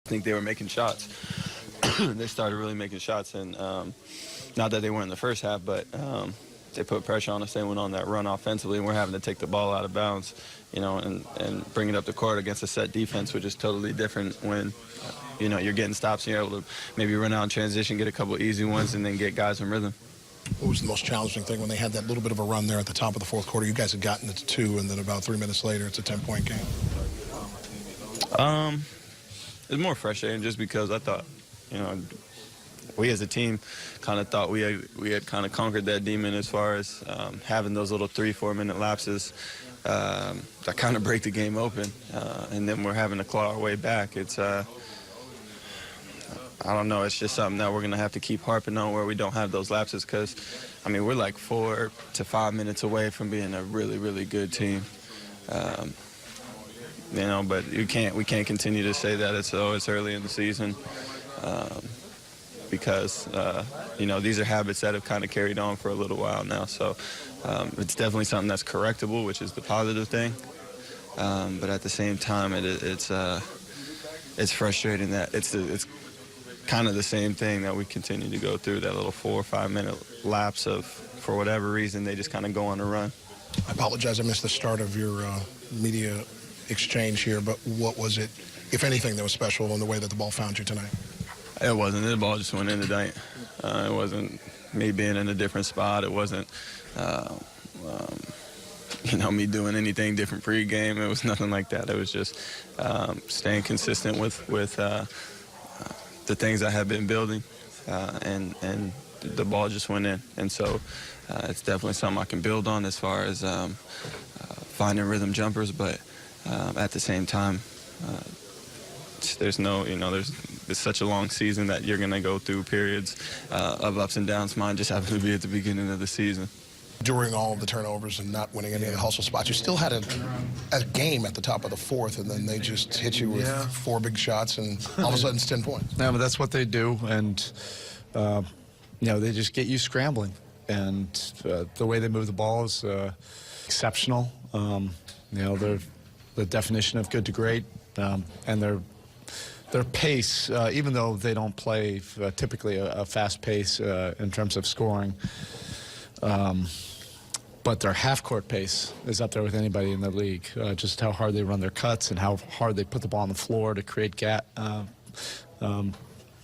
I think they were making shots. They started really making shots, and not that they weren't in the first half, but they put pressure on us. They went on that run offensively, and we're having to take the ball out of bounds, you know, and bring it up the court against a set defense, which is totally different when, you know, you're getting stops and you're able to maybe run out in transition, get a couple easy ones, and then get guys in rhythm. What was the most challenging thing when they had that little bit of a run there at the top of the fourth quarter? You guys had gotten it to 2, and then about 3 minutes later, it's a 10-point game. It's more frustrating just because I thought, you know, we as a team kind of thought we had kind of conquered that demon as far as having those little 3-4 minute lapses that kind of break the game open, and then we're having to claw our way back. It's I don't know, it's just something that we're going to have to keep harping on where we don't have those lapses, because, I mean, we're like 4 to 5 minutes away from being a really, really good team. You know, but we can't continue to say that it's early in the season, because, you know, these are habits that have kind of carried on for a little while now. So it's definitely something that's correctable, which is the positive thing. But at the same time, it's frustrating that it's kind of the same thing that we continue to go through, that little 4 or 5 minute lapse of, for whatever reason, they just kind of go on a run. I apologize, I missed the start of your media exchange here, but what was it, if anything, that was special in the way that the ball found you tonight? It wasn't. The ball just went in tonight. It wasn't me being in a different spot. It wasn't, you know, me doing anything different pre-game. It was nothing like that. It was just staying consistent with the things I had been building, and the ball just went in. And so it's definitely something I can build on as far as finding rhythm jumpers, but at the same time, there's no, you know, it's such a long season that you're going to go through periods of ups and downs. Mine just happened to be at the beginning of the season. During all of the turnovers and not winning any of the hustle spots, you still had a game at the top of the fourth, and then they just hit you with 4 big shots, and all of a sudden it's 10 points. Yeah, but that's what they do, and you know, they just get you scrambling, and the way they move the ball is exceptional. You know, they're the definition of good to great, and their pace, even though they don't play typically a fast pace in terms of scoring, but their half-court pace is up there with anybody in the league. Just how hard they run their cuts and how hard they put the ball on the floor to create two on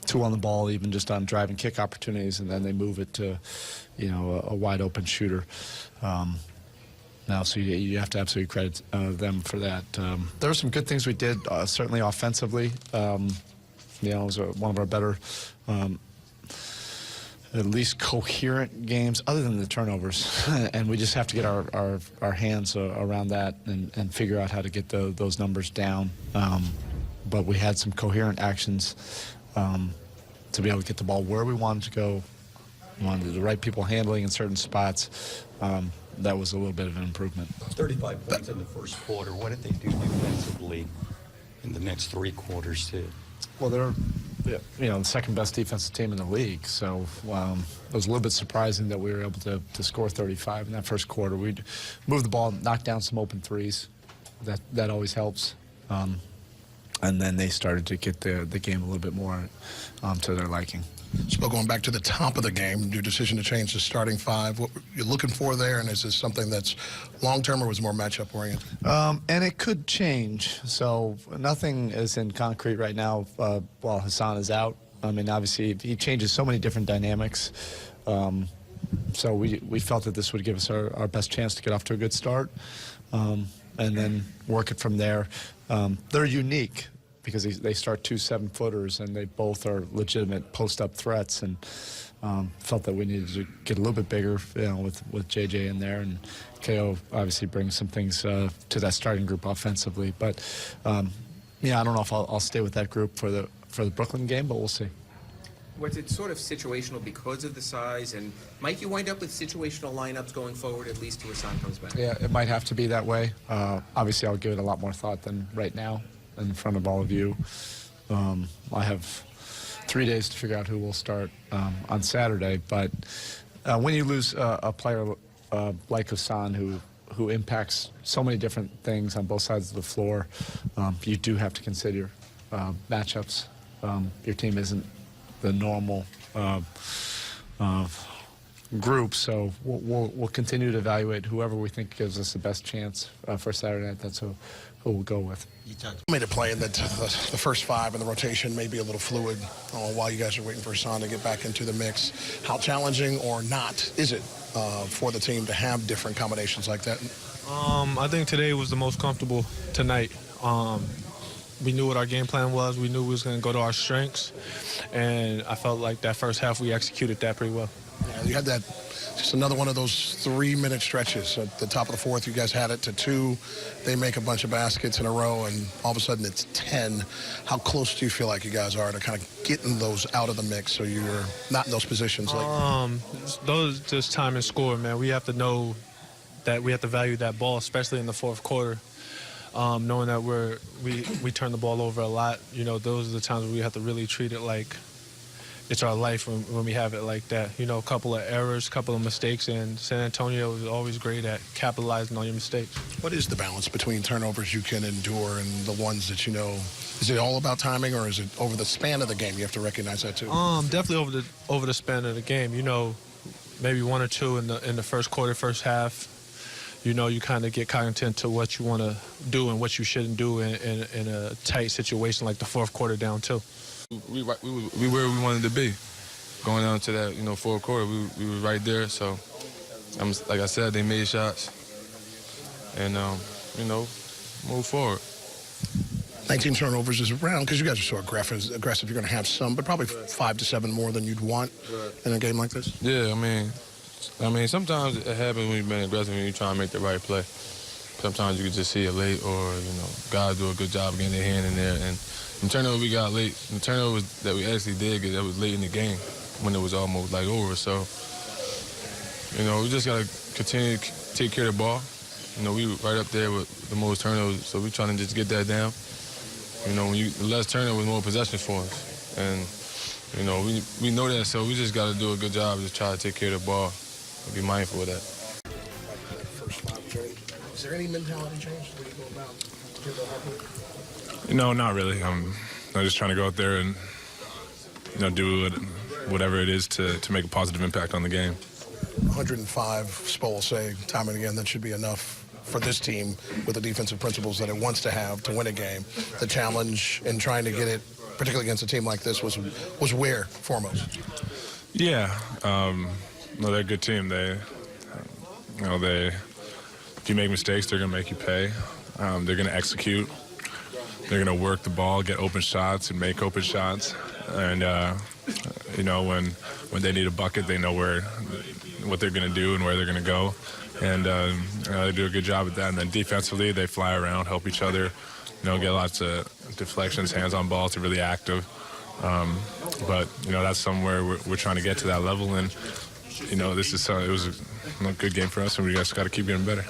the ball, even just on drive and kick opportunities, and then they move it to, you know, a wide-open shooter. Now, so you have to absolutely credit them for that. There were some good things we did, certainly offensively. You know, it was one of our better, at least coherent games, other than the turnovers. And we just have to get our hands around that and figure out how to get those numbers down. But we had some coherent actions to be able to get the ball where we wanted to go. We wanted the right people handling in certain spots. That was a little bit of an improvement. 35 points in the first quarter. What did they do defensively in the next 3 quarters, too? Well, they're, you know, the second-best defensive team in the league, so it was a little bit surprising that we were able to score 35 in that first quarter. We'd move the ball, knock down some open threes. That always helps. And then they started to get the game a little bit more to their liking. So going back to the top of the game, your decision to change the starting 5, what you're looking for there, and is this something that's long-term or was more matchup-oriented? And it could change. So nothing is in concrete right now while Hassan is out. I mean, obviously, he changes so many different dynamics. So we felt that this would give us our best chance to get off to a good start, and then work it from there. They're unique, because they start 2 7-footers, and they both are legitimate post-up threats, and felt that we needed to get a little bit bigger, you know, with JJ in there, and KO obviously brings some things to that starting group offensively. But yeah, I don't know if I'll stay with that group for the Brooklyn game, but we'll see. Was it sort of situational because of the size, and might you wind up with situational lineups going forward, at least till Hassan comes back? Yeah, it might have to be that way. Obviously, I'll give it a lot more thought than right now in front of all of you. I have 3 days to figure out who will start on Saturday, but when you lose a player like Hassan, who impacts so many different things on both sides of the floor, you do have to consider matchups. Your team isn't the normal group, so we'll continue to evaluate whoever we think gives us the best chance for Saturday night. That's who we'll go with. You made a play in that the first five and the rotation may be a little fluid while you guys are waiting for Hassan to get back into the mix. How challenging or not is it for the team to have different combinations like that? I think today was the most comfortable tonight. We knew what our game plan was. We knew we was going to go to our strengths, and I felt like that first half we executed that pretty well. Yeah, you had that, just another one of those 3-minute stretches. At the top of the fourth, you guys had it to 2. They make a bunch of baskets in a row, and all of a sudden it's 10. How close do you feel like you guys are to kind of getting those out of the mix so you're not in those positions? Those just time and score, man. We have to know that we have to value that ball, especially in the fourth quarter. Knowing that we turn the ball over a lot, you know, those are the times where we have to really treat it like it's our life when we have it like that. You know, a couple of errors, a couple of mistakes, and San Antonio is always great at capitalizing on your mistakes. What is the balance between turnovers you can endure and the ones that you know? Is it all about timing, or is it over the span of the game? You have to recognize that too. Definitely over the span of the game. You know, maybe 1 or 2 in the first quarter, first half. You know, you kind of get cognizant to what you want to do and what you shouldn't do in a tight situation like the fourth quarter down 2. We where we wanted to be. Going down to that, you know, fourth quarter, we were right there. So, like I said, they made shots. And, you know, move forward. 19 turnovers is around, because you guys are so aggressive. You're going to have some, but probably 5 to 7 more than you'd want in a game like this. Yeah, I mean, sometimes it happens when you've been aggressive and you try to make the right play. Sometimes you can just see it late, or, you know, guys do a good job getting their hand in there. And the turnover we got late, the turnovers that we actually did get, that was late in the game when it was almost like over. So, you know, we just got to continue to take care of the ball. You know, we were right up there with the most turnovers, so we're trying to just get that down. You know, the less turnovers, more possessions for us. And, you know, we know that, so we just got to do a good job to try to take care of the ball and be mindful of that. Is there any mentality change that you go about? No, not really. I'm just trying to go out there and, you know, do whatever it is to make a positive impact on the game. 105, Spolestra say time and again, that should be enough for this team with the defensive principles that it wants to have to win a game. The challenge in trying to get it, particularly against a team like this, was where foremost? Yeah, no, they're a good team. If you make mistakes, they're gonna make you pay. They're gonna execute. They're gonna work the ball, get open shots, and make open shots. And you know, when they need a bucket, they know what they're gonna do and where they're gonna go. And they do a good job at that. And then defensively, they fly around, help each other. You know, get lots of deflections, hands on balls. They're really active. But you know, that's somewhere we're trying to get to that level. And you know, it was a good game for us, and we just got to keep getting better.